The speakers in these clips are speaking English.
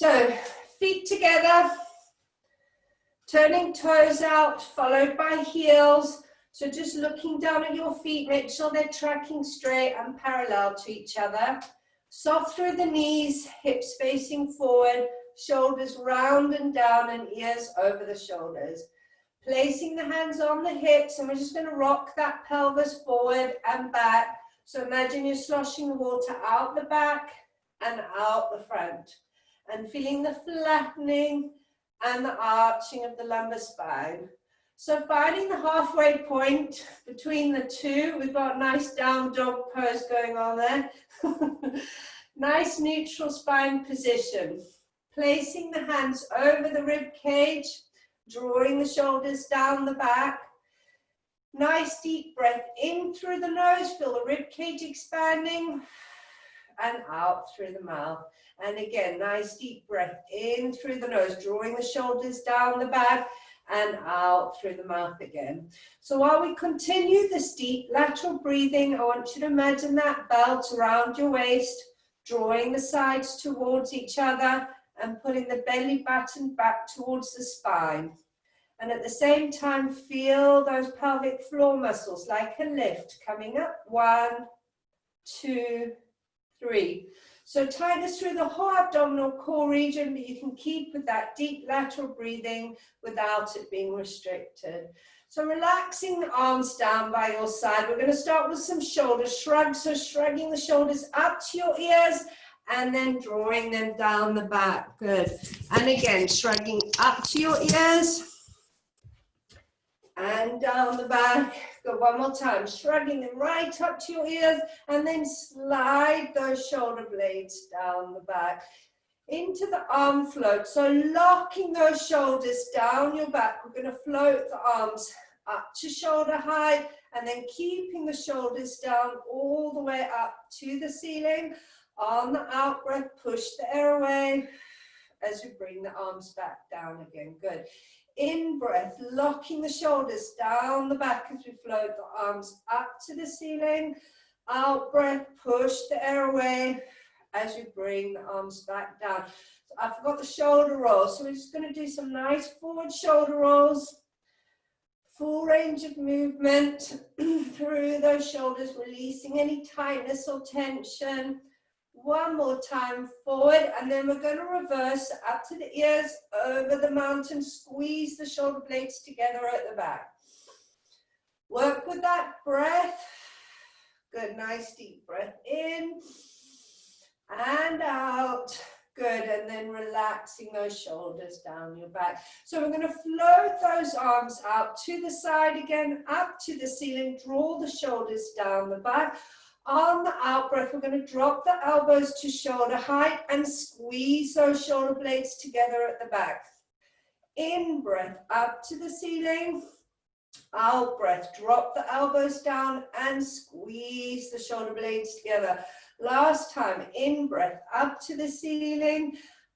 So feet together, turning toes out, followed by heels. So just looking down at your feet, make sure they're tracking straight and parallel to each other. Soft through the knees, hips facing forward, shoulders round and down and ears over the shoulders. Placing the hands on the hips, and we're just going to rock that pelvis forward and back. So imagine you're sloshing the water out the back and out the front. And feeling the flattening and the arching of the lumbar spine. So finding the halfway point between the two, we've got a nice down dog pose going on there. Nice neutral spine position. Placing the hands over the rib cage, drawing the shoulders down the back. Nice deep breath in through the nose, feel the rib cage expanding, and out through the mouth. And again, nice deep breath in through the nose, drawing the shoulders down the back and out through the mouth again. So while we continue this deep lateral breathing, I want you to imagine that belt around your waist, drawing the sides towards each other and pulling the belly button back towards the spine. And at the same time, feel those pelvic floor muscles like a lift coming up. 1, 2, 3. So tightness through the whole abdominal core region, but you can keep with that deep lateral breathing without it being restricted. So relaxing the arms down by your side. We're going to start with some shoulder shrugs. So shrugging the shoulders up to your ears and then drawing them down the back. Good. And again, shrugging up to your ears and down the back. Good, one more time, shrugging them right up to your ears and then slide those shoulder blades down the back into the arm float. So locking those shoulders down your back, we're going to float the arms up to shoulder height and then keeping the shoulders down all the way up to the ceiling. On the out breath, push the air away as you bring the arms back down again. Good. In breath, locking the shoulders down the back as we float the arms up to the ceiling. Out breath, push the air away as you bring the arms back down. So I forgot the shoulder rolls, so we're just going to do some nice forward shoulder rolls. Full range of movement through those shoulders, releasing any tightness or tension. One more time forward, and then we're going to reverse up to the ears, over the mountain, squeeze the shoulder blades together at the back. Work with that breath. Good, nice deep breath in and out. Good, and then relaxing those shoulders down your back. So we're going to float those arms out to the side again, up to the ceiling, draw the shoulders down the back. On the out breath, we're going to drop the elbows to shoulder height and squeeze those shoulder blades together at the back. In breath, up to the ceiling. Out breath, drop the elbows down and squeeze the shoulder blades together. Last time, in breath, up to the ceiling.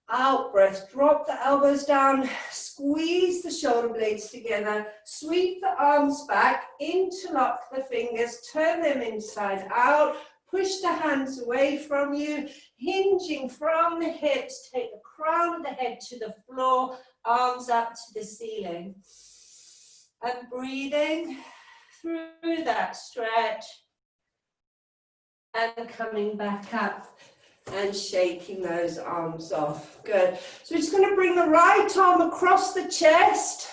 Out breath, drop the elbows down, squeeze the shoulder blades together, sweep the arms back, interlock the fingers, turn them inside out, push the hands away from you, hinging from the hips, take the crown of the head to the floor, arms up to the ceiling. And breathing through that stretch and coming back up. And shaking those arms off. Good. So we're just going to bring the right arm across the chest.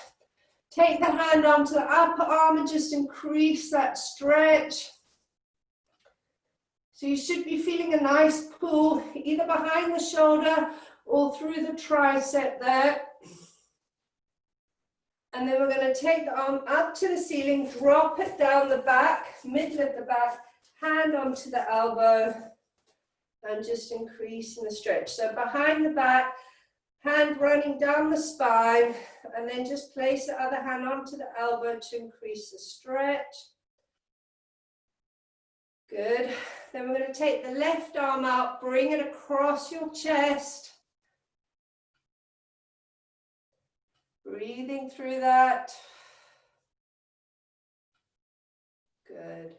Take the hand onto the upper arm and just increase that stretch. So you should be feeling a nice pull either behind the shoulder or through the tricep there. And then we're going to take the arm up to the ceiling, drop it down the back, middle of the back, hand onto the elbow. And just increasing the stretch. So behind the back, hand running down the spine, and then just place the other hand onto the elbow to increase the stretch. Good. Then we're going to take the left arm out, bring it across your chest. Breathing through that. Good.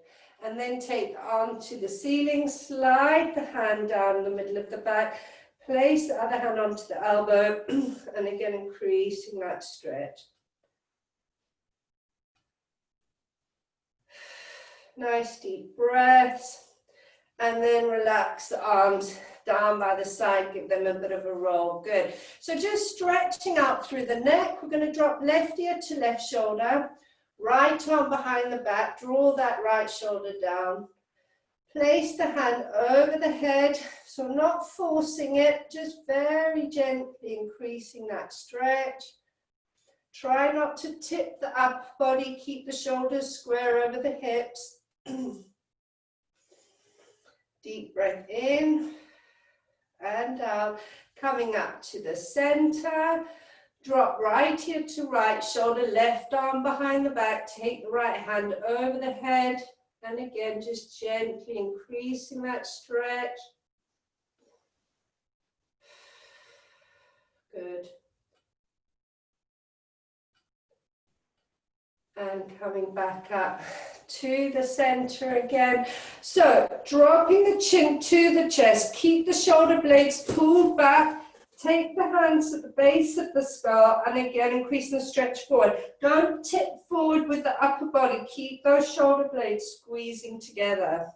And then take the arm to the ceiling, slide the hand down the middle of the back, Place the other hand onto the elbow, and again, increasing that stretch. Nice deep breaths, and then relax the arms down by the side, give them a bit of a roll. Good. So just stretching out through the neck. We're going to drop left ear to left shoulder, right arm behind the back, draw that right shoulder down. Place the hand over the head, so not forcing it, just very gently increasing that stretch. Try not to tip the upper body, keep the shoulders square over the hips. Deep breath in and out, coming up to the center. Drop right ear to right shoulder, left arm behind the back, take the right hand over the head. And again, just gently increasing that stretch. Good. And coming back up to the center again. So dropping the chin to the chest, keep the shoulder blades pulled back. Take the hands at the base of the skull and again increase the stretch forward. Don't tip forward with the upper body. Keep those shoulder blades squeezing together.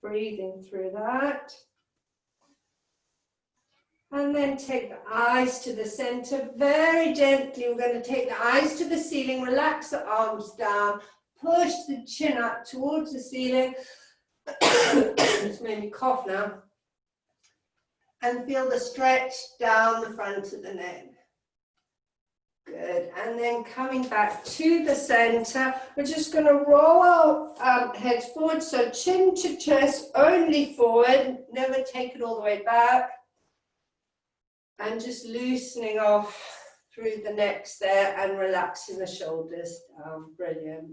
Breathing through that. And then take the eyes to the center. Very gently, we're going to take the eyes to the ceiling. Relax the arms down. Push the chin up towards the ceiling. It's made me cough now. And feel the stretch down the front of the neck. Good. And then coming back to the center, we're just going to roll our heads forward. So chin to chest, only forward. Never take it all the way back. And just loosening off through the necks there and relaxing the shoulders down. Brilliant.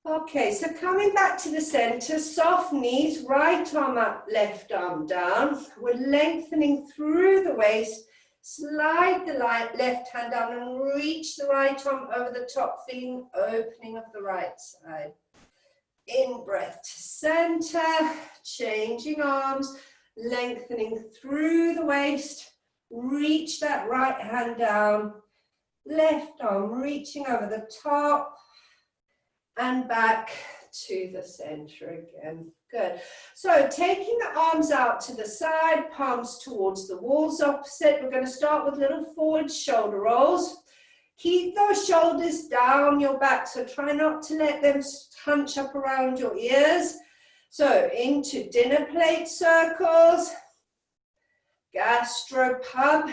Okay, so coming back to the center, soft knees, right arm up, left arm down. We're lengthening through the waist, slide the left hand down and reach the right arm over the top, feeling opening of the right side. In breath to center, changing arms, lengthening through the waist, reach that right hand down, left arm reaching over the top, and back to the center again. Good. So taking the arms out to the side, palms towards the walls opposite. We're going to start with little forward shoulder rolls. Keep those shoulders down your back, so try not to let them hunch up around your ears. So into dinner plate circles, gastropub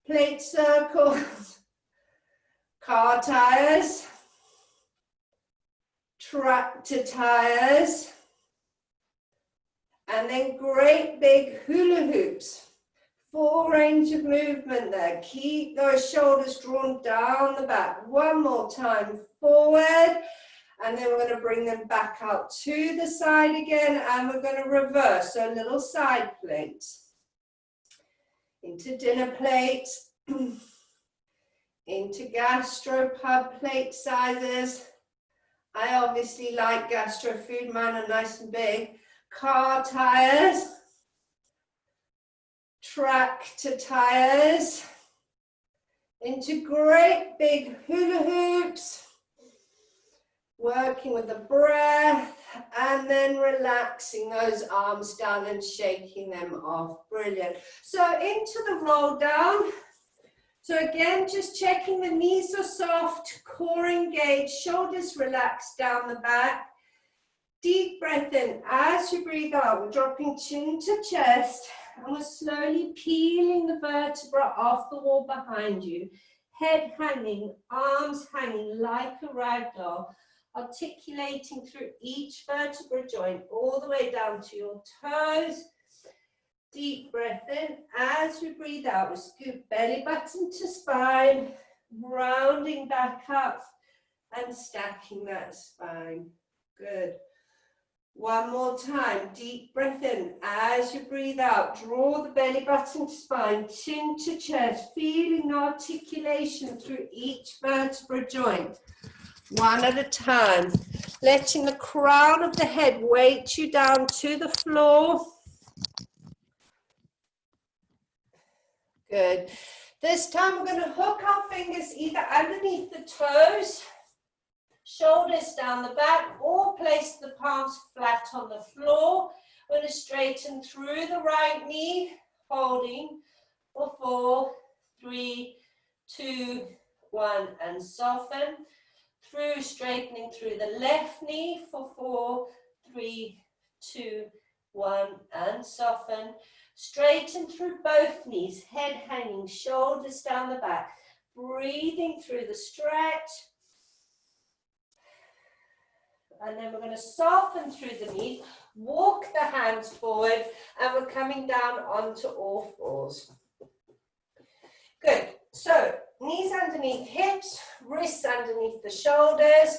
plate circles, car tires, tractor tires, and then great big hula hoops. Full range of movement there. Keep those shoulders drawn down the back. One more time, forward, and then we're going to bring them back out to the side again, and we're going to reverse, so little side plates. Into dinner plates, into gastropub plate sizes. I obviously like gastro food, mine are nice and big. Car tires, tractor tires, into great big hula hoops, working with the breath, and then relaxing those arms down and shaking them off. Brilliant. So into the roll down. So again, just checking the knees are soft, core engaged, shoulders relaxed down the back. Deep breath in. As you breathe out, we're dropping chin to chest, and we're slowly peeling the vertebra off the wall behind you. Head hanging, arms hanging like a rag doll, articulating through each vertebra joint all the way down to your toes. Deep breath in. As we breathe out, we scoop belly button to spine, rounding back up and stacking that spine. Good. One more time. Deep breath in. As you breathe out, draw the belly button to spine, chin to chest, feeling articulation through each vertebra joint. One at a time. letting the crown of the head weight you down to the floor. Good. This time we're going to hook our fingers either underneath the toes, shoulders down the back, or place the palms flat on the floor. We're going to straighten through the right knee, holding for 4, 3, 2, 1, and soften. Through, straightening through the left knee for 4, 3, 2, 1, and soften. Straighten through both knees, head hanging, shoulders down the back. Breathing through the stretch. And then we're going to soften through the knees, walk the hands forward, and we're coming down onto all fours. Good. So, knees underneath hips, wrists underneath the shoulders,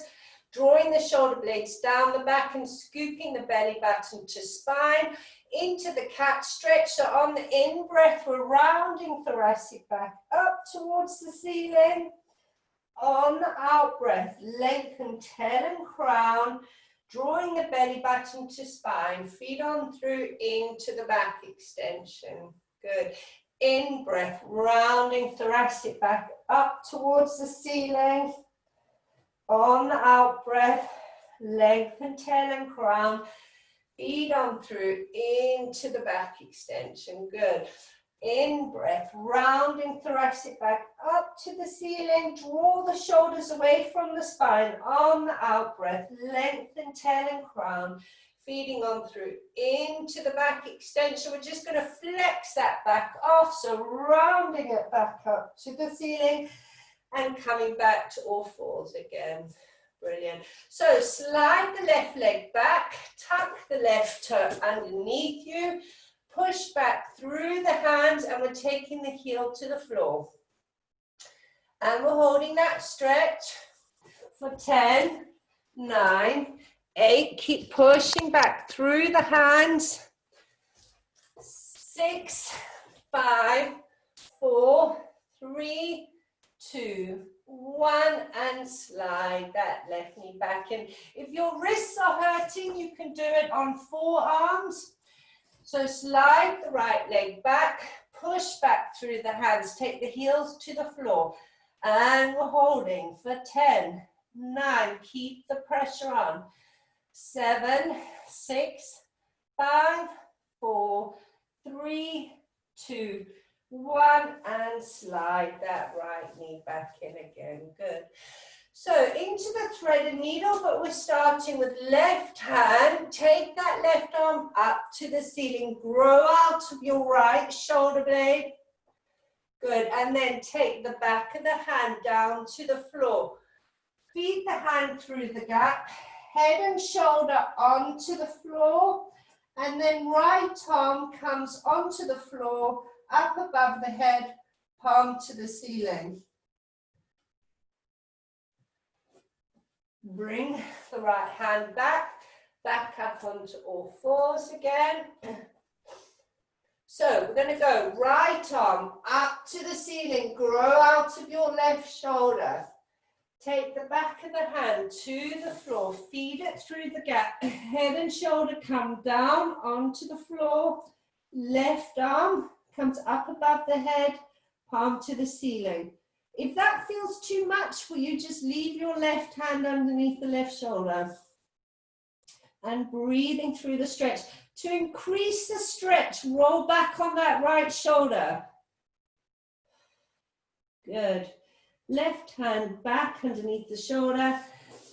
drawing the shoulder blades down the back and scooping the belly button to spine, into the cat stretch. So on the in-breath, we're rounding thoracic back up towards the ceiling. On the out-breath, lengthen tail and crown, drawing the belly button to spine, feet on through into the back extension. Good. In-breath, rounding thoracic back up towards the ceiling. On the out-breath, lengthen tail and crown, feet on through into the back extension. Good. In-breath, rounding thoracic back up to the ceiling. Draw the shoulders away from the spine. On the out-breath, lengthen tail and crown, feeding on through into the back extension. We're just going to flex that back off, so rounding it back up to the ceiling and coming back to all fours again. Brilliant. So slide the left leg back, tuck the left toe underneath you, push back through the hands, and we're taking the heel to the floor. And we're holding that stretch for 10, 9, 8. Keep pushing back through the hands. 6, 5, 4, 3, 2, 1, and slide that left knee back in. If your wrists are hurting, you can do it on forearms. So slide the right leg back, push back through the hands, take the heels to the floor, and we're holding for 10, 9, keep the pressure on. 7, 6, 5, 4, 3, 2, 1, and slide that right knee back in again. Good. So into the threaded needle, but we're starting with left hand. Take that left arm up to the ceiling. Grow out of your right shoulder blade. Good. And then take the back of the hand down to the floor. Feed the hand through the gap. Head and shoulder onto the floor. And then right arm comes onto the floor, up above the head, palm to the ceiling. Bring the right hand back up onto all fours again. So we're going to go right arm up to the ceiling, grow out of your left shoulder. Take the back of the hand to the floor, feed it through the gap. Head and shoulder come down onto the floor. Left arm comes up above the head, palm to the ceiling. If that feels too much for you, just leave your left hand underneath the left shoulder. And breathing through the stretch. To increase the stretch, roll back on that right shoulder. Good. Left hand back underneath the shoulder,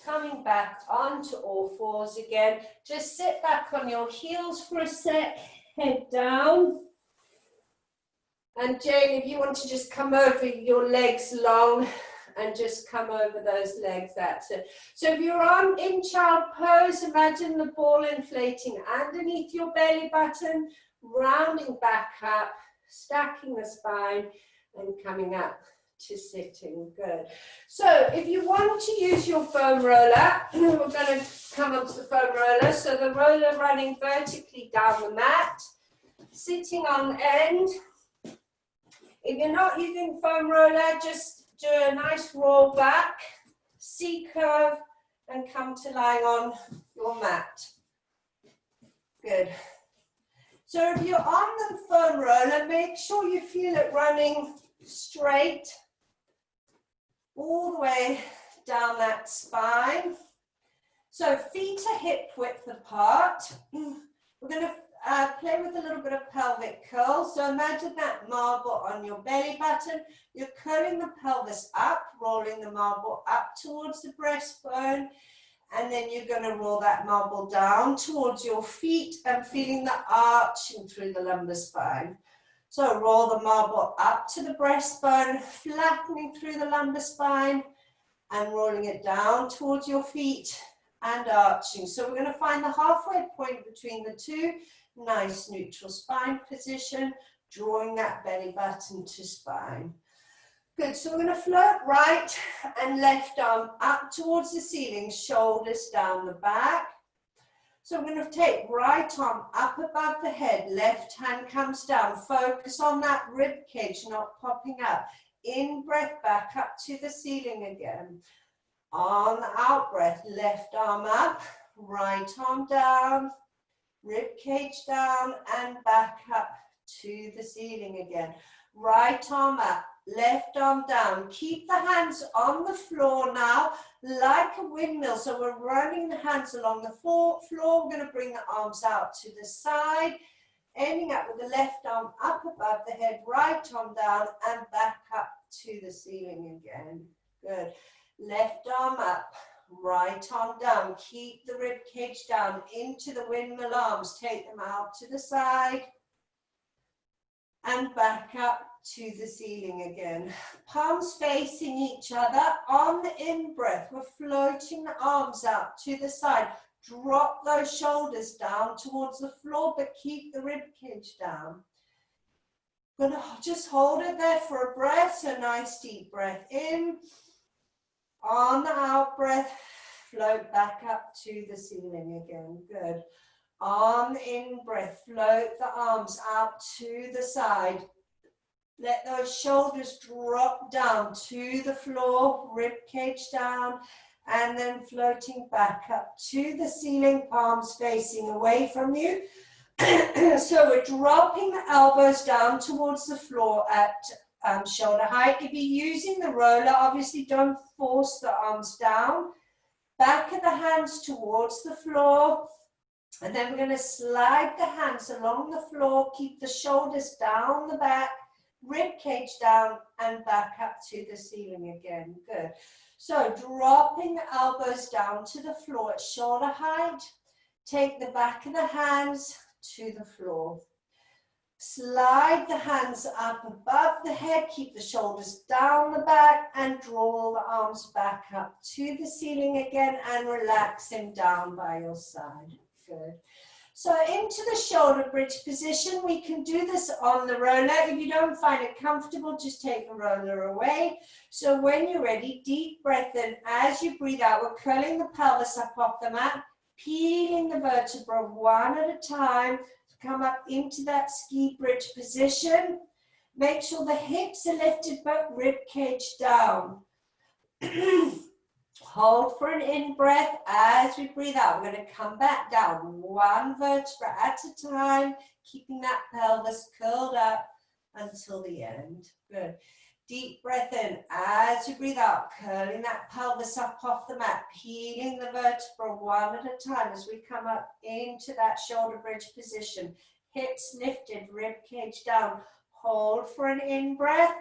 coming back onto all fours again. Just sit back on your heels for a sec, head down. And Jane, if you want to just come over your legs long and just come over those legs, that's it. So if you're on in child pose, imagine the ball inflating underneath your belly button, rounding back up, stacking the spine and coming up to sitting. Good. So if you want to use your foam roller, we're going to come onto the foam roller. So the roller running vertically down the mat, sitting on end. If you're not using foam roller, just do a nice roll back, C curve, and come to lying on your mat. Good. So if you're on the foam roller, make sure you feel it running straight all the way down that spine. So feet are hip width apart. We're going to play with a little bit of pelvic curl. So imagine that marble on your belly button. You're curling the pelvis up, rolling the marble up towards the breastbone, and then you're going to roll that marble down towards your feet and feeling the arching through the lumbar spine. So roll the marble up to the breastbone, flattening through the lumbar spine and rolling it down towards your feet and arching. So we're going to find the halfway point between the two. Nice neutral spine position, drawing that belly button to spine. Good, so we're going to float right and left arm up towards the ceiling, shoulders down the back. So we're going to take right arm up above the head, left hand comes down. Focus on that rib cage not popping up. In breath, back up to the ceiling again. On the out breath, left arm up, right arm down, rib cage down and back up to the ceiling again. Right arm up, left arm down. Keep the hands on the floor now like a windmill. So we're running the hands along the floor. We're going to bring the arms out to the side, ending up with the left arm up above the head, right arm down and back up to the ceiling again. Good. Left arm up, right arm down. Keep the rib cage down into the windmill arms. Take them out to the side and back up to the ceiling again. Palms facing each other. On the in-breath, we're floating the arms out to the side. Drop those shoulders down towards the floor, but keep the rib cage down. Gonna just hold it there for a breath. So nice deep breath in. On the out breath, float back up to the ceiling again. Good. On the in-breath, float the arms out to the side. Let those shoulders drop down to the floor, rib cage down, and then floating back up to the ceiling, palms facing away from you. So we're dropping the elbows down towards the floor at shoulder height. If you're using the roller, obviously don't force the arms down. Back of the hands towards the floor. And then we're going to slide the hands along the floor, keep the shoulders down the back, rib cage down and back up to the ceiling again. Good. So dropping the elbows down to the floor at shoulder height. Take the back of the hands to the floor. Slide the hands up above the head, keep the shoulders down the back and draw the arms back up to the ceiling again and relaxing down by your side. Good. So into the shoulder bridge position, we can do this on the roller. If you don't find it comfortable, just take the roller away. So when you're ready, deep breath in. As you breathe out, we're curling the pelvis up off the mat, peeling the vertebra one at a time to come up into that ski bridge position. Make sure the hips are lifted but rib cage down. Hold for an in-breath. As we breathe out, we're going to come back down one vertebra at a time, keeping that pelvis curled up until the end. Good. Deep breath in. As you breathe out, curling that pelvis up off the mat, peeling the vertebra one at a time as we come up into that shoulder bridge position. Hips lifted, rib cage down. Hold for an in-breath.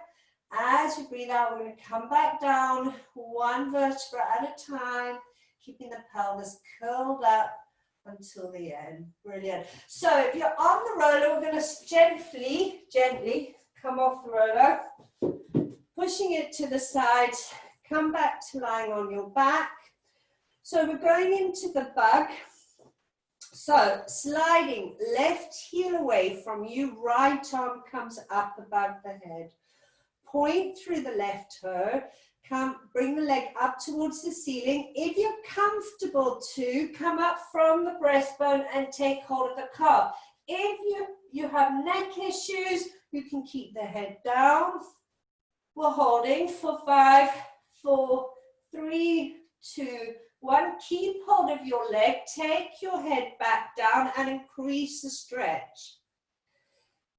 As you breathe out, we're going to come back down one vertebra at a time, keeping the pelvis curled up until the end. Brilliant. So if you're on the roller, we're going to gently come off the roller, pushing it to the sides, come back to lying on your back. So we're going into the bug. So sliding left heel away from you, right arm comes up above the head. Point through the left toe, bring the leg up towards the ceiling. If you're comfortable to, come up from the breastbone and take hold of the calf. If you have neck issues, you can keep the head down. We're holding for 5, 4, 3, 2, One, keep hold of your leg, take your head back down and increase the stretch.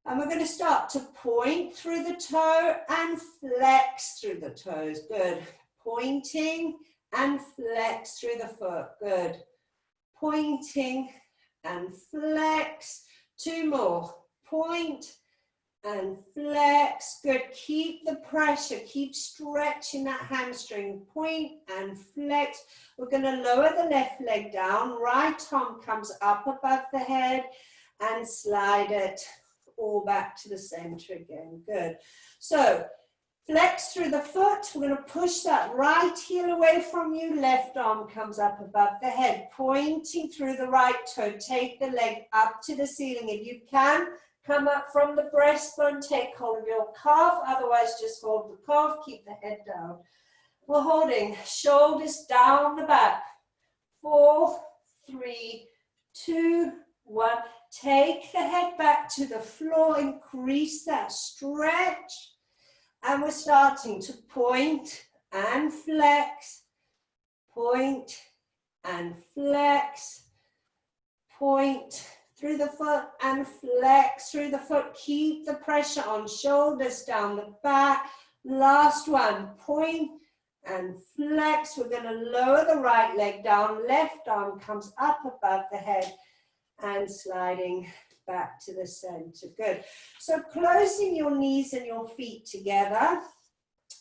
And we're going to start to point through the toe and flex through the toes. Good. Pointing and flex through the foot. Good. Pointing and flex. Two more. Point and flex. Good. Keep the pressure. Keep stretching that hamstring. Point and flex. We're going to lower the left leg down. Right arm comes up above the head and slide it all back to the center again. Good. So flex through the foot. We're going to push that right heel away from you. Left arm comes up above the head, pointing through the right toe. Take the leg up to the ceiling. If you can, come up from the breastbone. Take hold of your calf. Otherwise, just hold the calf. Keep the head down. We're holding shoulders down the back. 4, 3, 2, 1. Take the head back to the floor, increase that stretch. And we're starting to point and flex, point and flex, point through the foot and flex through the foot. Keep the pressure on, shoulders down the back. Last one, point and flex. We're going to lower the right leg down, left arm comes up above the head. And sliding back to the center. Good. So closing your knees and your feet together.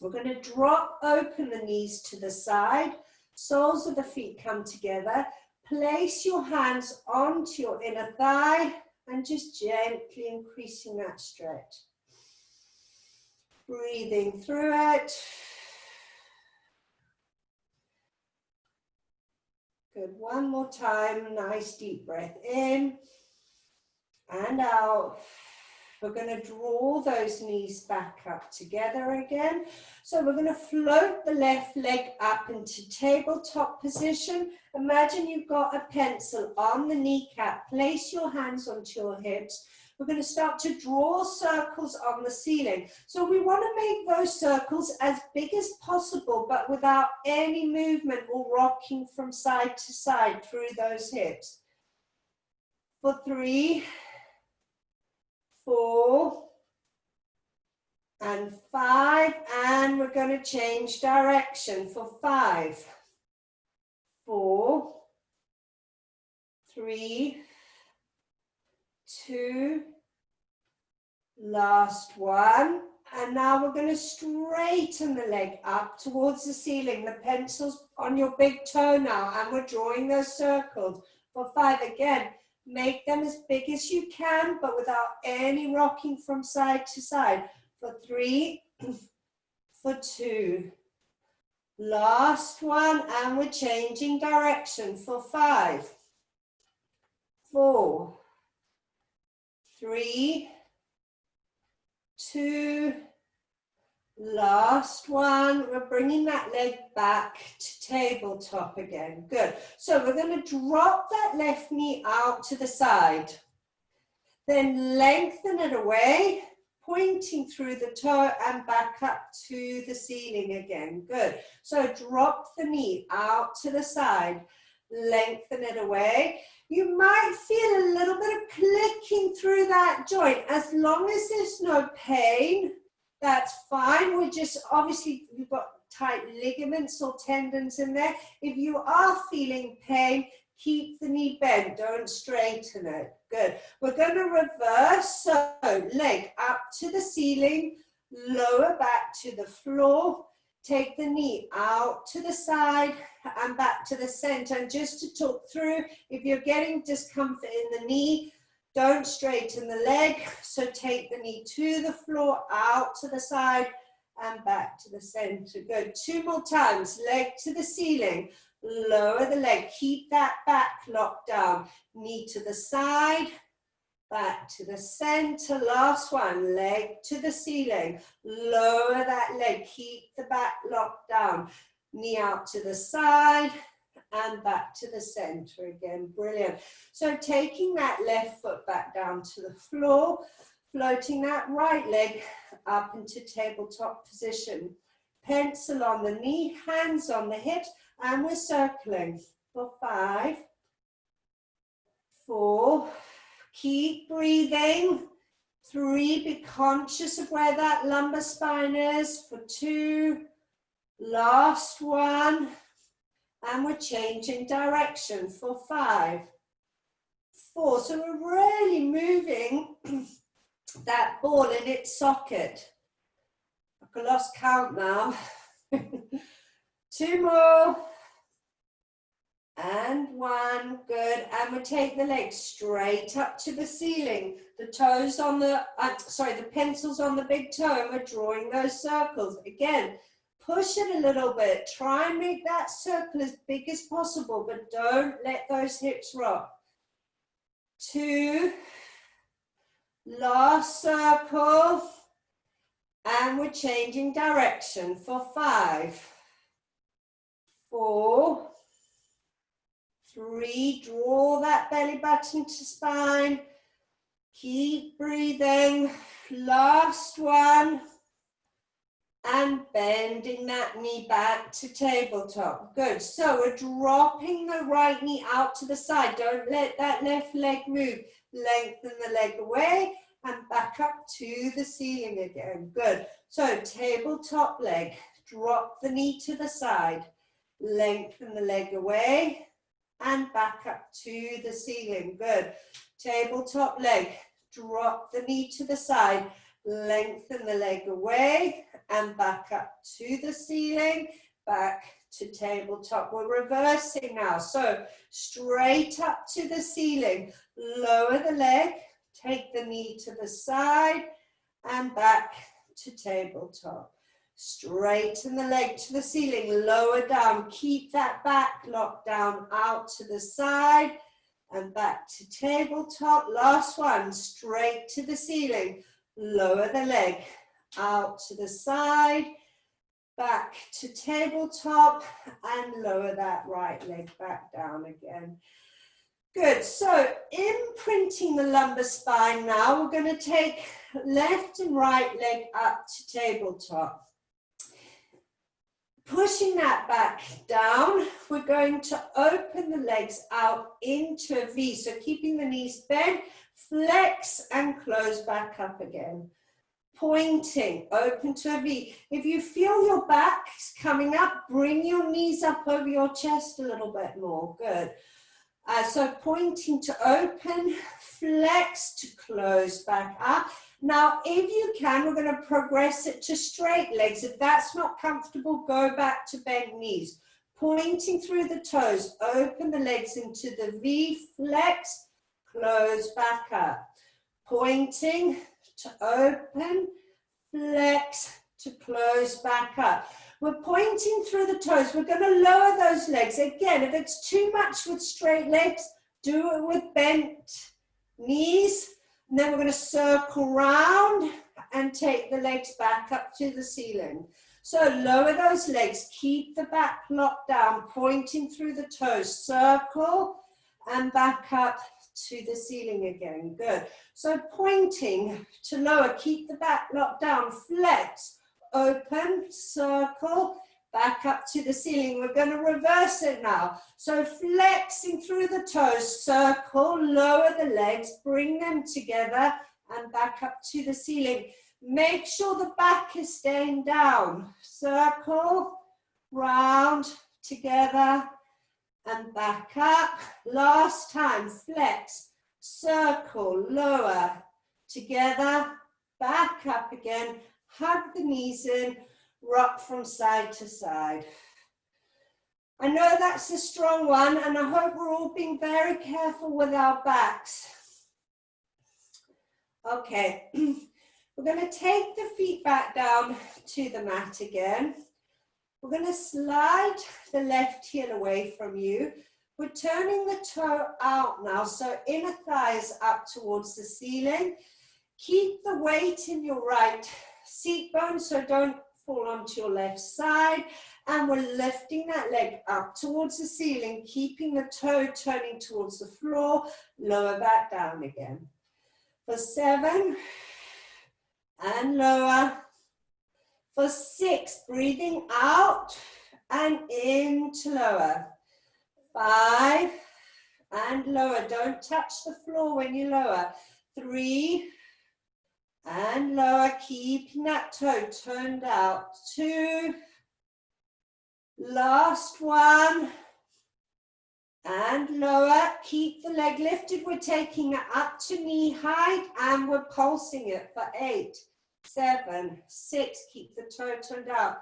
We're going to drop open the knees to the side. Soles of the feet come together. Place your hands onto your inner thigh and just gently increasing that stretch. Breathing through it. Good, one more time, nice deep breath in and out. We're going to draw those knees back up together again. So we're going to float the left leg up into tabletop position. Imagine you've got a pencil on the kneecap. Place your hands onto your hips. We're going to start to draw circles on the ceiling. So we want to make those circles as big as possible, but without any movement or rocking from side to side through those hips. For 3, 4, and 5. And we're going to change direction for 5, 4, 3, 2, last one. And now we're going to straighten the leg up towards the ceiling. The pencil's on your big toe now, and we're drawing those circles. For 5, again, make them as big as you can, but without any rocking from side to side. For 3, for 2, last one, and we're changing direction. For 5, 4, 3, 2, last one. We're bringing that leg back to tabletop again. Good. So we're going to drop that left knee out to the side. Then lengthen it away, pointing through the toe and back up to the ceiling again. Good. So drop the knee out to the side, lengthen it away. You might feel a little bit of clicking through that joint. As long as there's no pain, that's fine. We're just, obviously, you've got tight ligaments or tendons in there. If you are feeling pain, keep the knee bent, don't straighten it. Good. We're going to reverse, so leg up to the ceiling, lower back to the floor. Take the knee out to the side and back to the center. And just to talk through, if you're getting discomfort in the knee, don't straighten the leg. So take the knee to the floor, out to the side and back to the center. Good. 2 more times. Leg to the ceiling. Lower the leg. Keep that back locked down. Knee to the side. Back to the center. Last one. Leg to the ceiling. Lower that leg. Keep the back locked down. Knee out to the side and back to the center again. Brilliant. So taking that left foot back down to the floor, floating that right leg up into tabletop position. Pencil on the knee, hands on the hips, and we're circling for 5, 4, keep breathing, 3, be conscious of where that lumbar spine is, for 2, last 1, and we're changing direction for 5, 4. So we're really moving that ball in its socket. I've lost count now. 2 more. And 1, good. And we take the legs straight up to the ceiling. The toes on the, the pencils on the big toe, and we're drawing those circles. Again, push it a little bit. Try and make that circle as big as possible, but don't let those hips rock. 2, last circle, and we're changing direction for 5, 4, 3, draw that belly button to spine, keep breathing, last 1, and bending that knee back to tabletop. Good. So we're dropping the right knee out to the side. Don't let that left leg move. Lengthen the leg away and back up to the ceiling again. Good. So tabletop leg. Drop the knee to the side. Lengthen the leg away and back up to the ceiling. Good. Tabletop leg. Drop the knee to the side. Lengthen the leg away and back up to the ceiling, back to tabletop. We're reversing now. So straight up to the ceiling, lower the leg, take the knee to the side and back to tabletop. Straighten the leg to the ceiling, lower down, keep that back locked down out to the side and back to tabletop. Last one, straight to the ceiling. Lower the leg out to the side, back to tabletop, and lower that right leg back down again. Good, so imprinting the lumbar spine now, we're going to take left and right leg up to tabletop. Pushing that back down, we're going to open the legs out into a V, so keeping the knees bent, flex and close back up again. Pointing, open to a V. If you feel your back coming up, bring your knees up over your chest a little bit more. Good. So pointing to open, flex to close back up. Now, if you can, we're going to progress it to straight legs. If that's not comfortable, go back to bent knees. Pointing through the toes, open the legs into the V, flex, close back up. Pointing to open, flex, to close back up. We're pointing through the toes. We're going to lower those legs. Again, if it's too much with straight legs, do it with bent knees. And then we're going to circle round and take the legs back up to the ceiling. So lower those legs, keep the back locked down, pointing through the toes, circle and back up to the ceiling again. Good. So pointing to lower, keep the back locked down, flex, open, circle, back up to the ceiling. We're going to reverse it now. So flexing through the toes, circle, lower the legs, bring them together and back up to the ceiling. Make sure the back is staying down. Circle, round, together and back up. Last time, flex, circle, lower, together, back up again. Hug the knees in, rock from side to side. I know that's a strong one, and I hope we're all being very careful with our backs. Okay, we're going to take the feet back down to the mat again. We're going to slide the left heel away from you. We're turning the toe out now, so inner thigh is up towards the ceiling. Keep the weight in your right seat bone, so don't fall onto your left side. And we're lifting that leg up towards the ceiling, keeping the toe turning towards the floor. Lower back down again. For 7, and lower. For 6, breathing out and into lower. 5 and lower. Don't touch the floor when you lower. 3 and lower. Keeping that toe turned out. 2. Last one. And lower. Keep the leg lifted. We're taking it up to knee height and we're pulsing it for 8, 7, 6. Keep the toe turned out.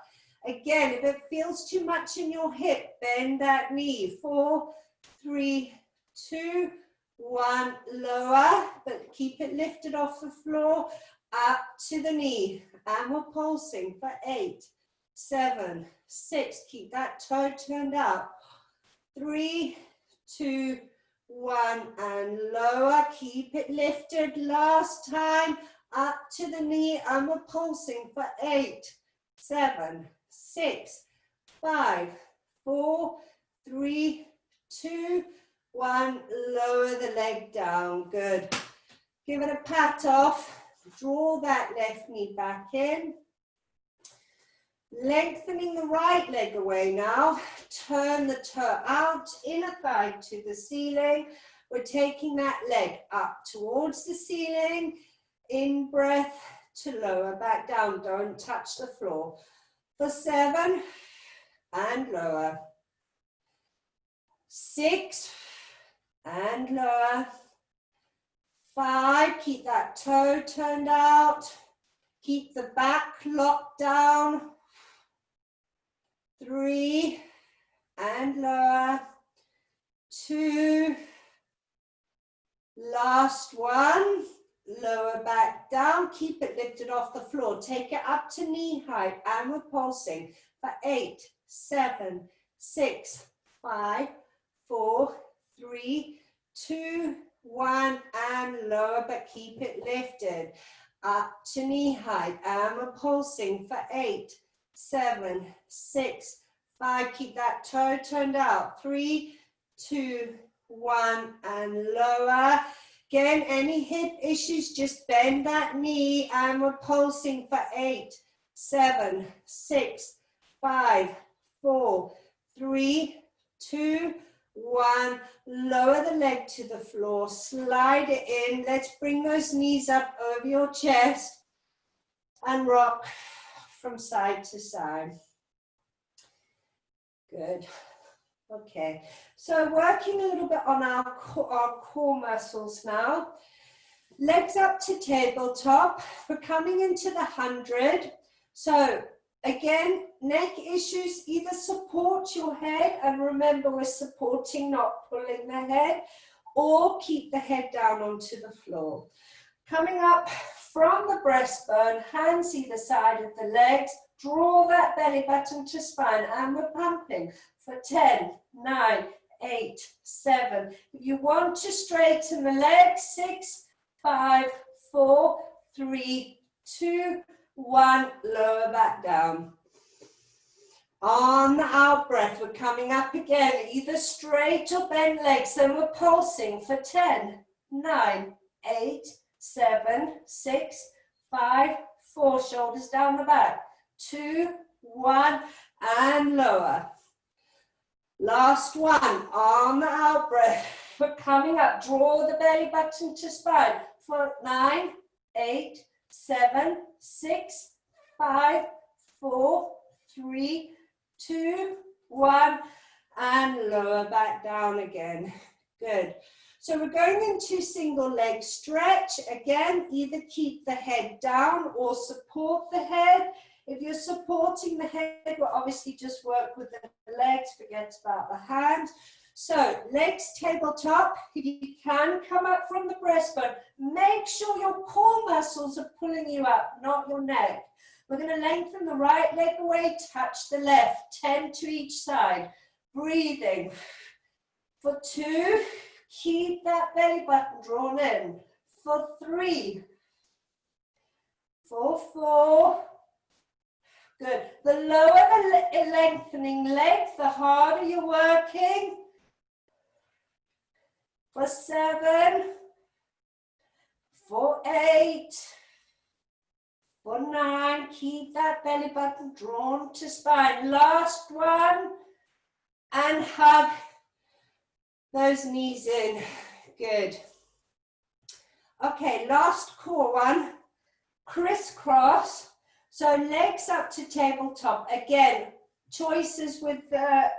Again, if it feels too much in your hip, bend that knee. 4, 3, 2, 1. Lower, but keep it lifted off the floor. Up to the knee. And we're pulsing for 8, 7, 6. Keep that toe turned out. 3, 2, 1. And lower. Keep it lifted. Last time. Up to the knee. And we're pulsing for 8, 7, 6, 5, 4, 3, 2, 1. Lower the leg down. Good. Give it a pat off. Draw that left knee back in. Lengthening the right leg away now. Turn the toe out, inner thigh to the ceiling. We're taking that leg up towards the ceiling. In breath to lower back down. Don't touch the floor. For 7 and lower. 6 and lower. 5, keep that toe turned out. Keep the back locked down. 3 and lower. 2. Last one. Lower back down. Keep it lifted off the floor. Take it up to knee height and we're pulsing for 8, 7, 6, 5, 4, 3, 2, 1 and lower, but keep it lifted up to knee height and we're pulsing for 8, 7, 6, 5. Keep that toe turned out. 3, 2, 1 and lower. Again, any hip issues, just bend that knee and we're pulsing for 8, 7, 6, 5, 4, 3, 2, 1. Lower the leg to the floor, slide it in. Let's bring those knees up over your chest and rock from side to side. Good. Okay, so working a little bit on our core muscles now. Legs up to tabletop. We're coming into the 100. So again, neck issues, either support your head, and remember we're supporting, not pulling the head, or keep the head down onto the floor. Coming up from the breastbone, hands either side of the legs, draw that belly button to spine, and we're pumping for 10, 9, 8, 7. If you want to straighten the legs, 6, 5, 4, 3, 2, 1, lower back down. On the out breath, we're coming up again, either straight or bent legs, and we're pulsing for 10, 9, 8, 7, 6, 5, 4, shoulders down the back, 2, 1, and lower. Last one, on the out breath, we're coming up, draw the belly button to spine for 9, 8, 7, 6, 5, 4, 3, 2, 1, and lower back down again. Good. So we're going into single leg stretch. Again, either keep the head down or support the head. If you're supporting the head, we'll obviously just work with the legs, forget about the hands. So legs tabletop. If you can come up from the breastbone, make sure your core muscles are pulling you up, not your neck. We're going to lengthen the right leg away, touch the left, 10 to each side. Breathing. For 2, keep that belly button drawn in. For 3, for 4, good. The lower the lengthening leg, the harder you're working. For 7, for 8, for 9, keep that belly button drawn to spine. Last one. And hug those knees in. Good. Okay, last core one. Crisscross. So legs up to tabletop. Again, choices with the,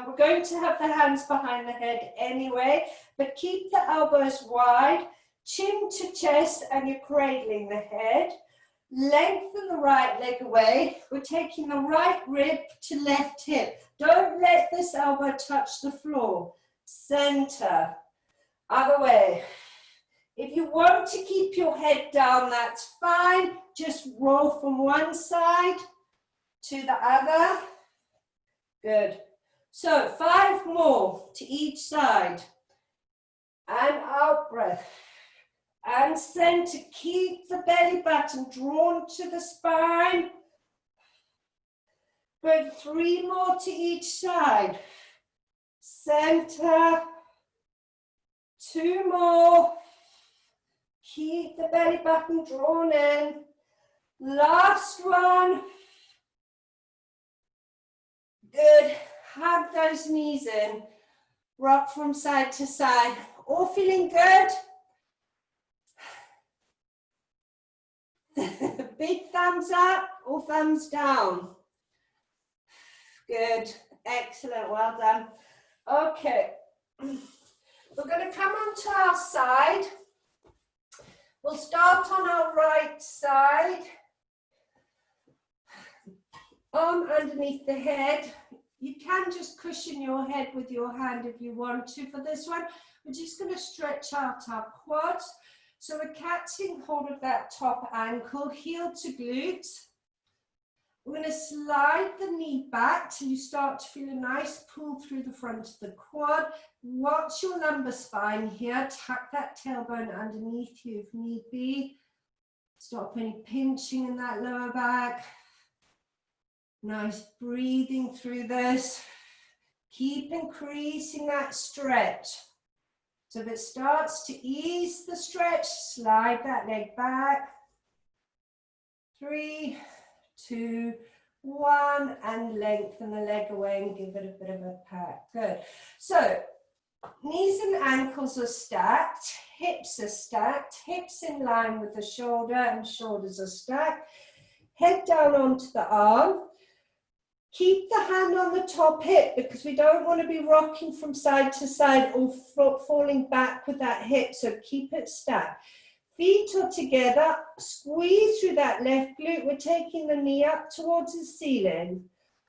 we're going to have the hands behind the head anyway, but keep the elbows wide, chin to chest, and you're cradling the head. Lengthen the right leg away. We're taking the right rib to left hip. Don't let this elbow touch the floor. Center. Other way. If you want to keep your head down, that's fine. Just roll from one side to the other. Good. So 5 more to each side. And out breath. And center. Keep the belly button drawn to the spine. Good. 3 more to each side. Center. 2 more. Keep the belly button drawn in. Last one. Good. Hug those knees in. Rock from side to side. All feeling good? Big thumbs up or thumbs down? Good. Excellent. Well done. Okay. We're going to come onto our side. We'll start on our right side. Arm underneath the head. You can just cushion your head with your hand if you want to for this one. We're just going to stretch out our quads. So we're catching hold of that top ankle, heel to glute. We're going to slide the knee back till you start to feel a nice pull through the front of the quad. Watch your lumbar spine here. Tuck that tailbone underneath you if need be. Stop any pinching in that lower back. Nice breathing through this. Keep increasing that stretch. So if it starts to ease the stretch, slide that leg back. 3, 2, 1, and lengthen the leg away and give it a bit of a pat. Good. So knees and ankles are stacked, hips are stacked, hips in line with the shoulder and shoulders are stacked. Head down onto the arm. Keep the hand on the top hip because we don't want to be rocking from side to side or falling back with that hip, so keep it stacked. Feet are together, squeeze through that left glute. We're taking the knee up towards the ceiling,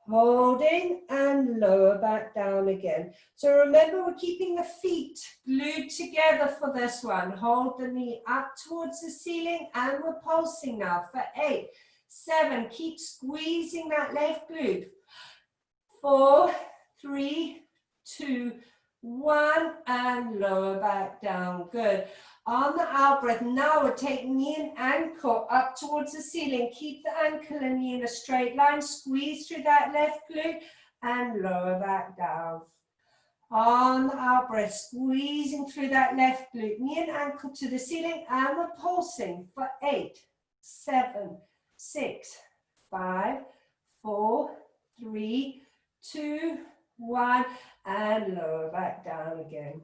holding and lower back down again. So remember, we're keeping the feet glued together for this one. Hold the knee up towards the ceiling and we're pulsing now for 8, 7, keep squeezing that left glute. 4, 3, 2, 1, and lower back down. Good. On the out breath, now we're taking knee and ankle up towards the ceiling. Keep the ankle and knee in a straight line. Squeeze through that left glute and lower back down. On the out breath, squeezing through that left glute, knee and ankle to the ceiling, and we're pulsing for 8, 7, 6, 5, 4, 3, 2, 1, and lower back down again.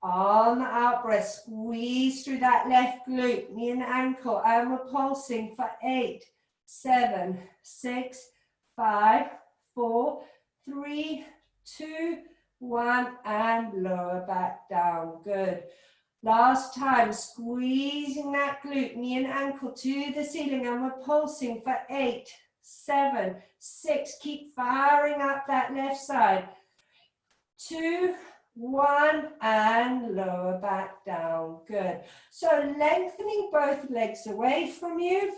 On the out breath, squeeze through that left glute, knee and ankle, and we're pulsing for 8, 7, 6, 5, 4, 3, 2, 1, and lower back down. Good. Last time, squeezing that glute, knee and ankle to the ceiling, and we're pulsing for 8, 7, 6. Keep firing up that left side. 2, 1, and lower back down. Good. So lengthening both legs away from you.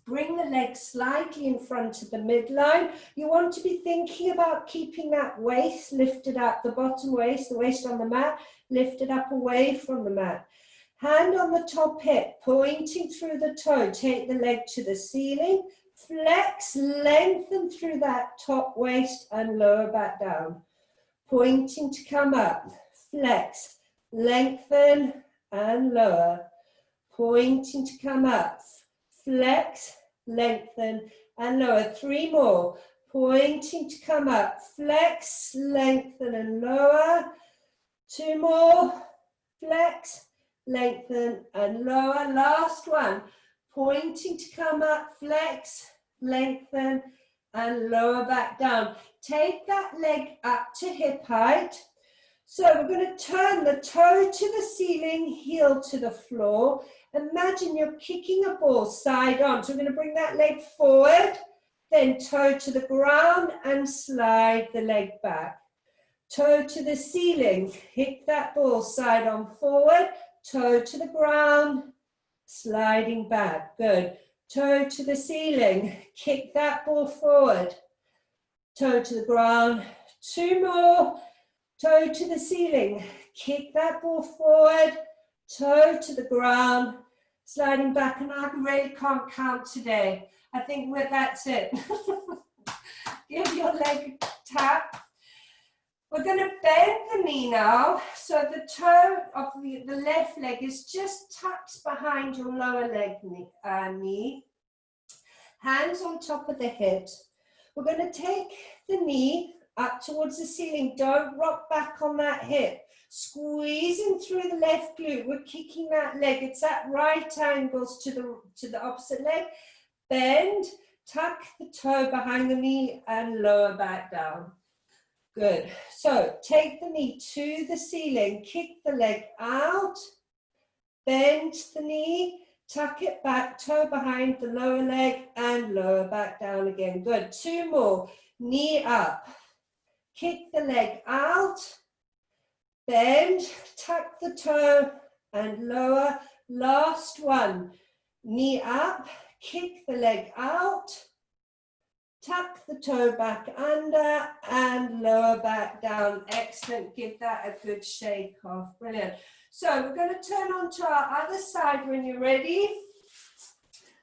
Bring the legs slightly in front of the midline. You want to be thinking about keeping that waist lifted up, the bottom waist, the waist on the mat, lifted up away from the mat. Hand on the top hip, pointing through the toe. Take the leg to the ceiling. Flex, lengthen through that top waist and lower back down. Pointing to come up. Flex, lengthen and lower. Pointing to come up. Flex lengthen, and lower. 3 more. Pointing to come up. Flex, lengthen, and lower. 2 more. Flex, lengthen, and lower. Last one. Pointing to come up. Flex, lengthen, and lower back down. Take that leg up to hip height. So we're going to turn the toe to the ceiling, heel to the floor. Imagine you're kicking a ball side on. So we're going to bring that leg forward, then toe to the ground and slide the leg back. Toe to the ceiling, kick that ball side on forward, toe to the ground, sliding back. Good. Toe to the ceiling, kick that ball forward, toe to the ground. 2 more. Toe to the ceiling, kick that ball forward, toe to the ground, sliding back, and I really can't count today. I think that's it. Give your leg a tap. We're going to bend the knee now, so the toe of the left leg is just tucked behind your lower leg knee. Hands on top of the hips. We're going to take the knee up towards the ceiling. Don't rock back on that hip. Squeezing through the left glute. We're kicking that leg. It's at right angles to the opposite leg. Bend, tuck the toe behind the knee and lower back down. Good. So take the knee to the ceiling. Kick the leg out. Bend the knee. Tuck it back, toe behind the lower leg and lower back down again. Good. 2 more. Knee up. Kick the leg out, bend, tuck the toe and lower. Last one. Knee up, kick the leg out, tuck the toe back under and lower back down. Excellent. Give that a good shake off. Brilliant. So we're going to turn onto our other side when you're ready.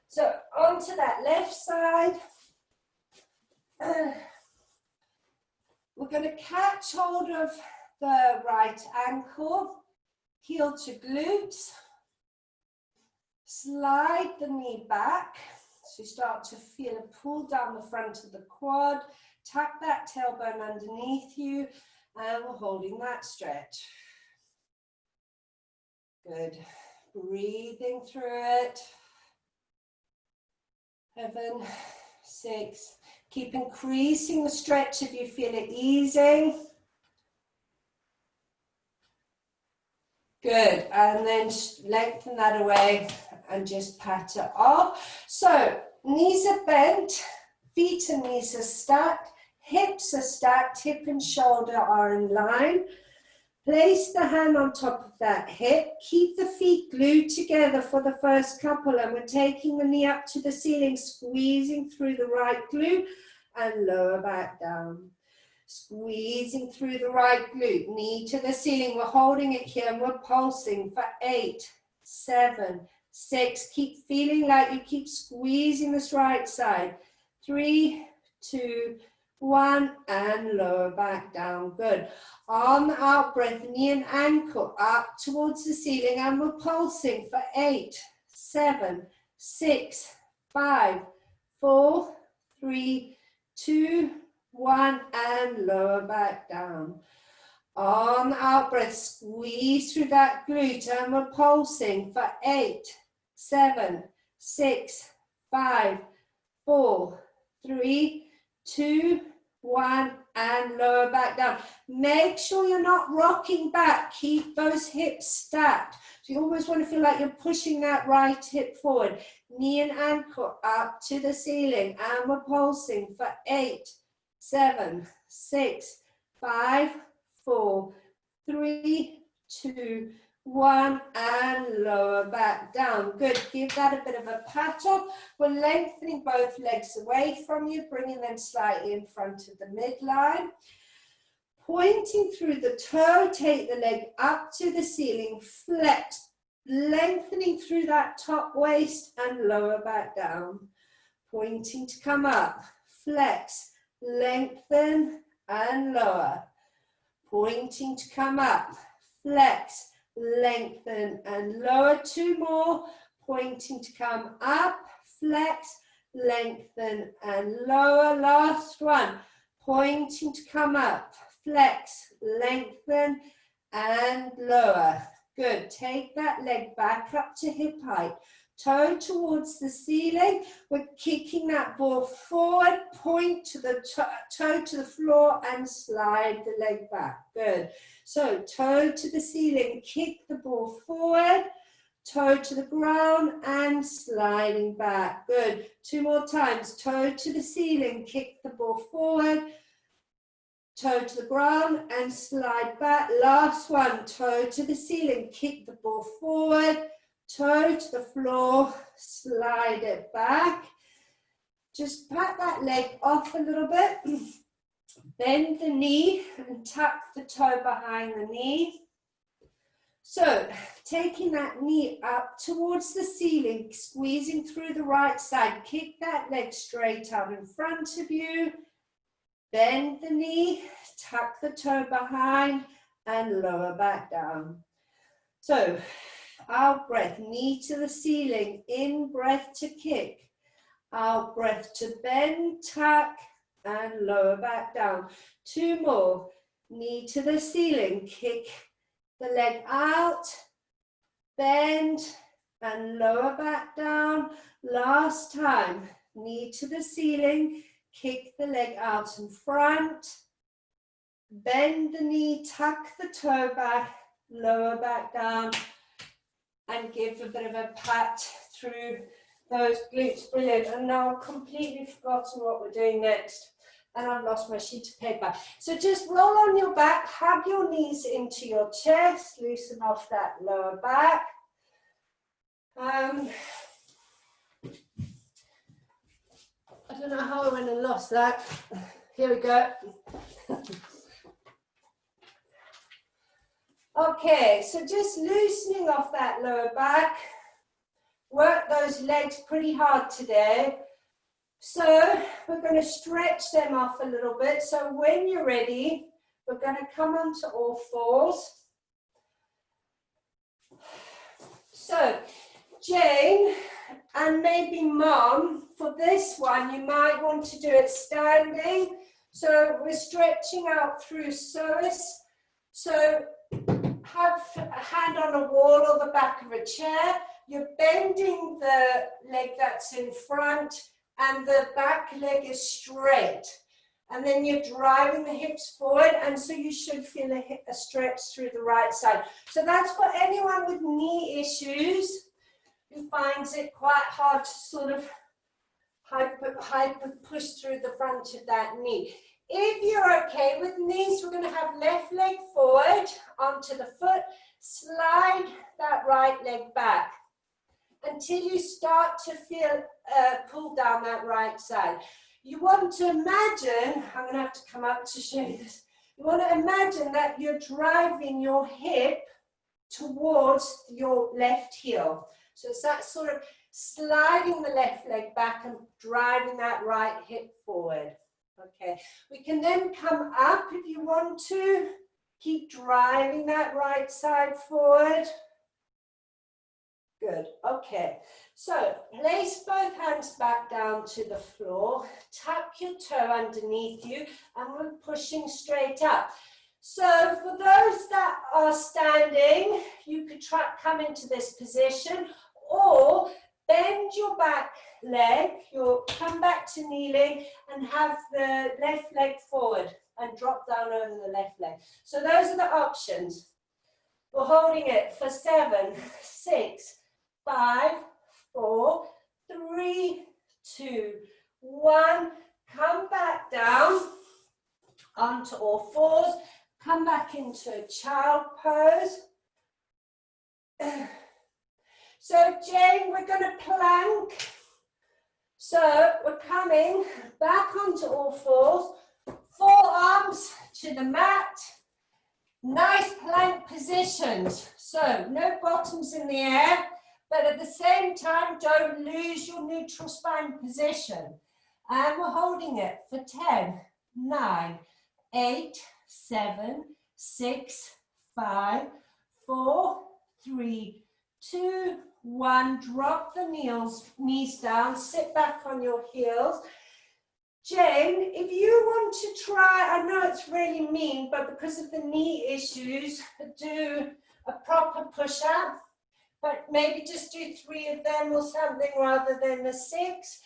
So onto that left side. We're going to catch hold of the right ankle, heel to glutes, slide the knee back, so you start to feel a pull down the front of the quad, tuck that tailbone underneath you, and we're holding that stretch. Good. Breathing through it. 7, 6. Keep increasing the stretch if you feel it easing. Good, and then lengthen that away and just pat it off. So knees are bent, feet and knees are stacked, hips are stacked, hip and shoulder are in line. Place the hand on top of that hip. Keep the feet glued together for the first couple, and we're taking the knee up to the ceiling, squeezing through the right glute and lower back down. Squeezing through the right glute, knee to the ceiling. We're holding it here and we're pulsing for 8, 7, 6. Keep feeling like you keep squeezing this right side. 3, 2, 1, and lower back down. Good. On the out breath, knee and ankle up towards the ceiling, and we're pulsing for 8, 7, 6, 5, 4, 3, 2, 1, and lower back down. On the out breath, squeeze through that glute, and we're pulsing for 8, 7, 6, 5, 4, 3, 2, 1, and lower back down. Make sure you're not rocking back. Keep those hips stacked. So you almost want to feel like you're pushing that right hip forward. Knee and ankle up to the ceiling, and we're pulsing for 8, 7, 6, 5, 4, 3, 2, 1, and lower back down. Good. Give that a bit of a pat off. We're lengthening both legs away from you, bringing them slightly in front of the midline. Pointing through the toe, take the leg up to the ceiling, flex, lengthening through that top waist and lower back down. Pointing to come up, flex, lengthen and lower. Pointing to come up, flex, lengthen and lower. 2 more. Pointing to come up, flex, lengthen and lower. Last one, pointing to come up, flex, lengthen and lower. Good, take that leg back up to hip height, toe towards the ceiling. We're kicking that ball forward, point to the toe to the floor and slide the leg back. Good. So toe to the ceiling, kick the ball forward, toe to the ground and sliding back. Good. 2 more times. Toe to the ceiling, kick the ball forward, toe to the ground and slide back. Last one. Toe to the ceiling, kick the ball forward, toe to the floor, slide it back. Just pat that leg off a little bit. Bend the knee and tuck the toe behind the knee. So, taking that knee up towards the ceiling, squeezing through the right side, kick that leg straight out in front of you, bend the knee, tuck the toe behind, and lower back down. So, out breath, knee to the ceiling, in breath to kick, out breath to bend, tuck, and lower back down. 2 more, knee to the ceiling, kick the leg out, bend and lower back down. Last time, knee to the ceiling, kick the leg out in front, bend the knee, tuck the toe back, lower back down, and give a bit of a pat through those glutes. Brilliant. And now I've completely forgotten what we're doing next. And I've lost my sheet of paper. So just roll on your back, hug your knees into your chest, loosen off that lower back. I don't know how I went and lost that. Here we go. Okay, so just loosening off that lower back. Work those legs pretty hard today. So we're going to stretch them off a little bit. So when you're ready, we're going to come onto all fours. So Jane and maybe Mom, for this one, you might want to do it standing. So we're stretching out through psoas. So have a hand on a wall or the back of a chair. You're bending the leg that's in front, and the back leg is straight. And then you're driving the hips forward, and so you should feel a stretch through the right side. So that's for anyone with knee issues who finds it quite hard to sort of push through the front of that knee. If you're okay with knees, we're going to have left leg forward onto the foot, slide that right leg back until you start to feel pull down that right side. You want to imagine, I'm going to have to come up to show you this, you want to imagine that you're driving your hip towards your left heel. So it's that sort of sliding the left leg back and driving that right hip forward. Okay, we can then come up if you want to, keep driving that right side forward. Good, okay. So place both hands back down to the floor, tuck your toe underneath you, and we're pushing straight up. So for those that are standing, you could come into this position, or bend your back leg, you'll come back to kneeling and have the left leg forward and drop down over the left leg. So those are the options. We're holding it for 7, 6, 5, 4, 3, 2, 1. Come back down onto all fours. Come back into a child pose. So Jane, we're going to plank. So we're coming back onto all fours. Forearms to the mat. Nice plank positions. So no bottoms in the air, but at the same time, don't lose your neutral spine position. And we're holding it for 10, 9, 8, 7, 6, 5, 4, 3, 2, 1. Drop the knees down, sit back on your heels. Jane, if you want to try, I know it's really mean, but because of the knee issues, do a proper push-up, but maybe just do 3 of them or something rather than the 6.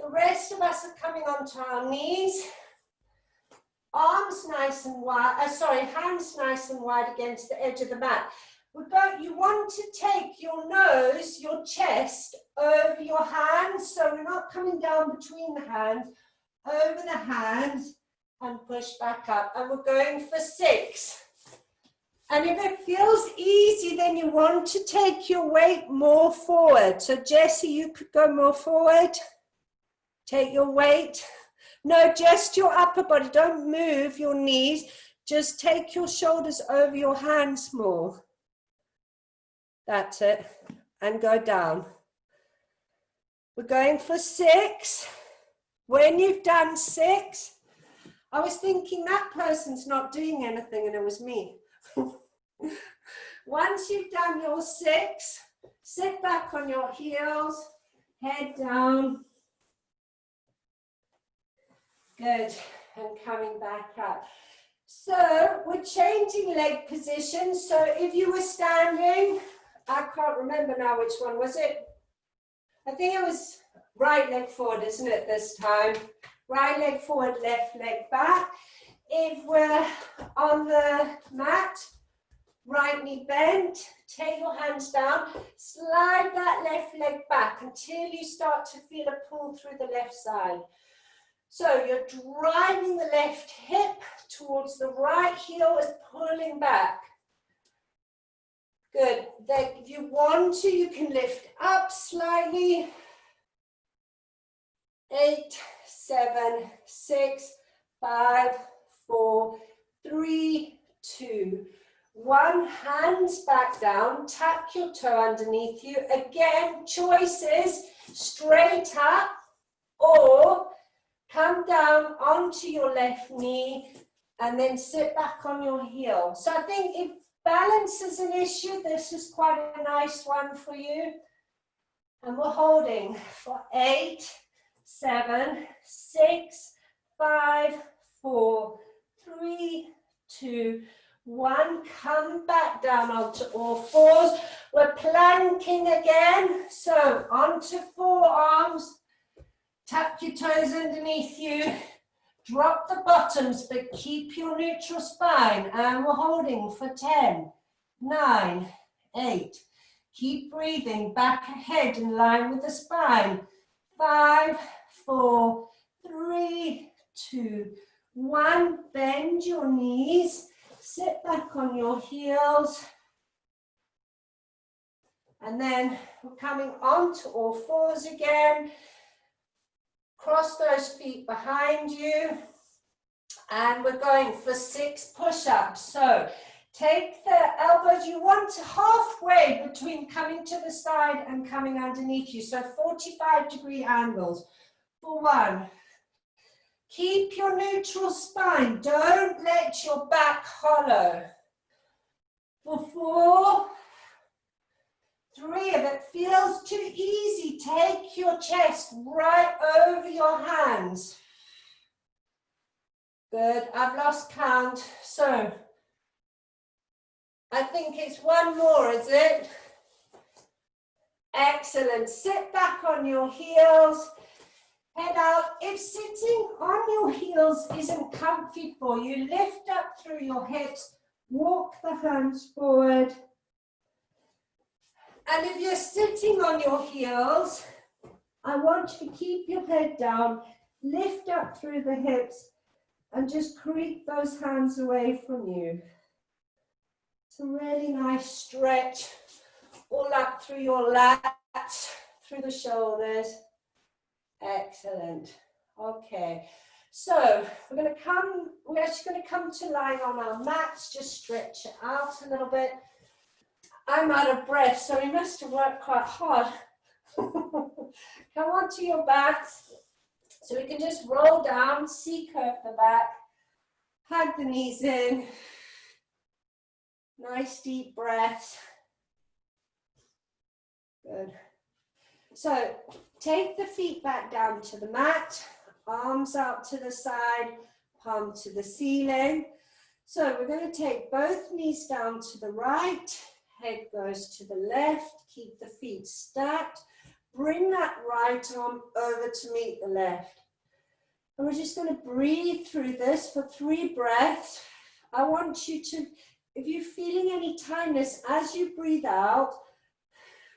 The rest of us are coming onto our knees. Arms nice and wide, hands nice and wide against the edge of the mat. You want to take your nose, your chest, over your hands, so we're not coming down between the hands, over the hands, and push back up. And we're going for 6. And if it feels easy, then you want to take your weight more forward. So Jessie, you could go more forward. Take your weight. No, just your upper body. Don't move your knees. Just take your shoulders over your hands more. That's it. And go down. We're going for 6. When you've done 6, I was thinking that person's not doing anything and it was me. Once you've done your 6, sit back on your heels, head down. Good, and coming back up. So we're changing leg position. So if you were standing, I can't remember now which one was it. I think it was right leg forward, isn't it, this time? Right leg forward, left leg back. If we're on the mat, right knee bent, take your hands down, slide that left leg back until you start to feel a pull through the left side. So you're driving the left hip towards the right heel as pulling back. Good. Then if you want to, you can lift up slightly. 8, 7, 6, 5, 4, 3, 2, 1. Hands back down. Tuck your toe underneath you. Again, choices: straight up or come down onto your left knee and then sit back on your heel. So I think if balance is an issue, this is quite a nice one for you. And we're holding for 8, 7, 6, 5, 4, 3, 2, 1. Come back down onto all fours. We're planking again. So onto forearms. Tuck your toes underneath you. Drop the bottoms, but keep your neutral spine. And we're holding for 10, 9, 8. Keep breathing back ahead in line with the spine. 5, 4, 3, 2, 1. Bend your knees. Sit back on your heels. And then we're coming onto all fours again. Cross those feet behind you. And we're going for 6 push-ups. So take the elbows, you want halfway between coming to the side and coming underneath you. So 45-degree angles. For 1. Keep your neutral spine. Don't let your back hollow. For 4. 3. If it feels too easy, take your chest right over your hands. Good. I've lost count. So I think it's 1 more, is it? Excellent. Sit back on your heels. Head out. If sitting on your heels isn't comfy for you, lift up through your hips. Walk the hands forward. And if you're sitting on your heels, I want you to keep your head down, lift up through the hips, and just creep those hands away from you. It's a really nice stretch, all up through your lats, through the shoulders. Excellent. Okay, so we're actually going to come to line on our mats, just stretch it out a little bit. I'm out of breath, so we must have worked quite hard. Come onto your backs. So we can just roll down, C-curve the back, hug the knees in. Nice deep breath. Good. So take the feet back down to the mat, arms out to the side, palm to the ceiling. So we're going to take both knees down to the right, head goes to the left, keep the feet stacked. Bring that right arm over to meet the left. And we're just going to breathe through this for 3 breaths. I want you to, if you're feeling any tightness, as you breathe out,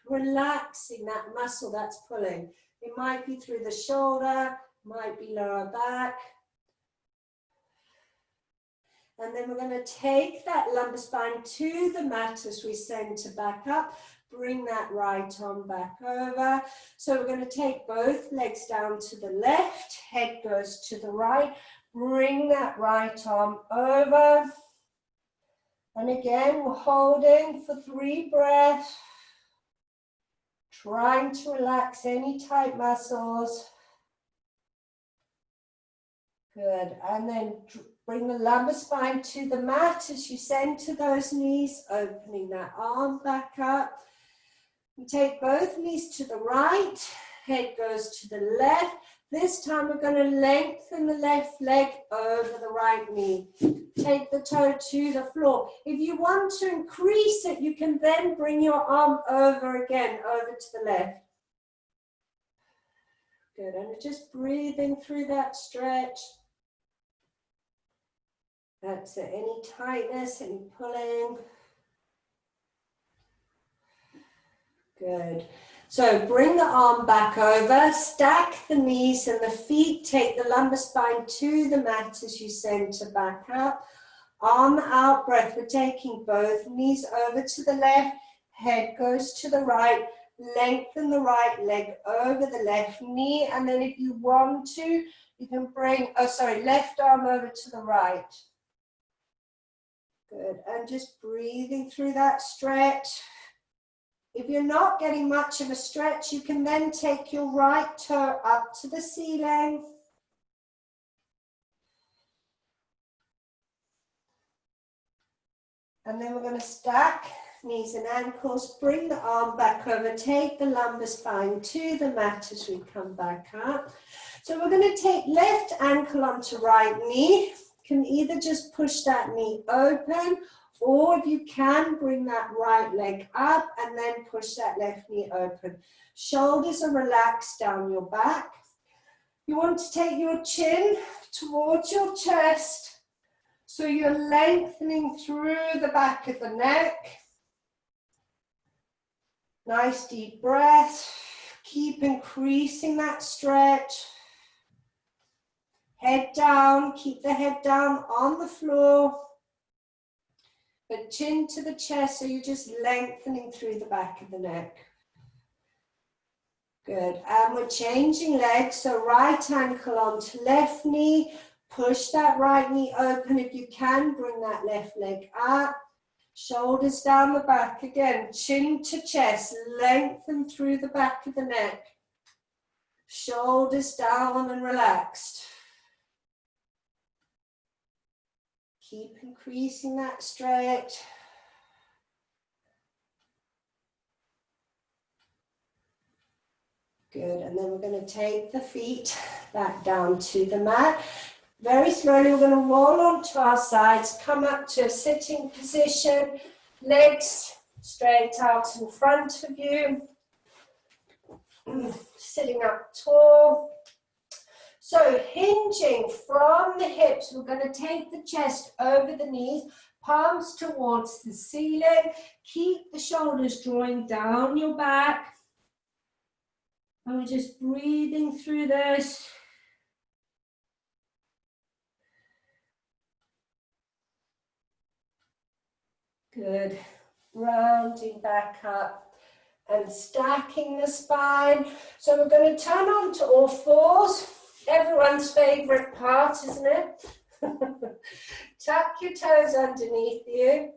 relaxing that muscle that's pulling. It might be through the shoulder, might be lower back. And then we're going to take that lumbar spine to the mat as we center back up. Bring that right arm back over. So we're going to take both legs down to the left. Head goes to the right. Bring that right arm over. And again, we're holding for 3 breaths. Trying to relax any tight muscles. Good. And then bring the lumbar spine to the mat as you center those knees, opening that arm back up. You take both knees to the right, head goes to the left. This time we're going to lengthen the left leg over the right knee. Take the toe to the floor. If you want to increase it, you can then bring your arm over again, over to the left. Good, and just breathing through that stretch. That's it, any tightness, any pulling. Good. So bring the arm back over, stack the knees and the feet, take the lumbar spine to the mat as you center back up. Arm out, breath. We're taking both knees over to the left, head goes to the right, lengthen the right leg over the left knee, and then if you want to, you can bring, left arm over to the right. Good, and just breathing through that stretch. If you're not getting much of a stretch, you can then take your right toe up to the ceiling. And then we're going to stack knees and ankles, bring the arm back over, take the lumbar spine to the mat as we come back up. So we're going to take left ankle onto right knee. You can either just push that knee open, or if you can, bring that right leg up and then push that left knee open. Shoulders are relaxed down your back. You want to take your chin towards your chest, so you're lengthening through the back of the neck. Nice deep breath. Keep increasing that stretch. Head down, keep the head down on the floor. But chin to the chest, so you're just lengthening through the back of the neck. Good, and we're changing legs, so right ankle onto left knee, push that right knee open if you can, bring that left leg up, shoulders down the back again, chin to chest, lengthen through the back of the neck, shoulders down and relaxed. Keep increasing that stretch. Good, and then we're going to take the feet back down to the mat. Very slowly we're going to roll onto our sides, come up to a sitting position, legs straight out in front of you, sitting up tall. So hinging from the hips, we're going to take the chest over the knees, palms towards the ceiling. Keep the shoulders drawing down your back. And we're just breathing through this. Good. Rounding back up and stacking the spine. So we're going to turn on to all fours. Everyone's favorite part, isn't it? Tuck your toes underneath you.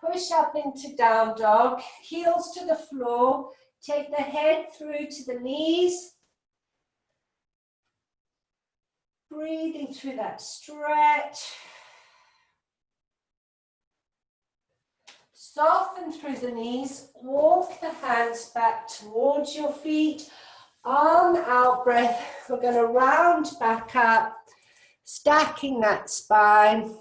Push up into down dog. Heels to the floor. Take the head through to the knees. Breathing through that stretch. Soften through the knees, walk the hands back towards your feet. On the out breath, we're going to round back up, stacking that spine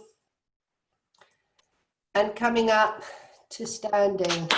and coming up to standing.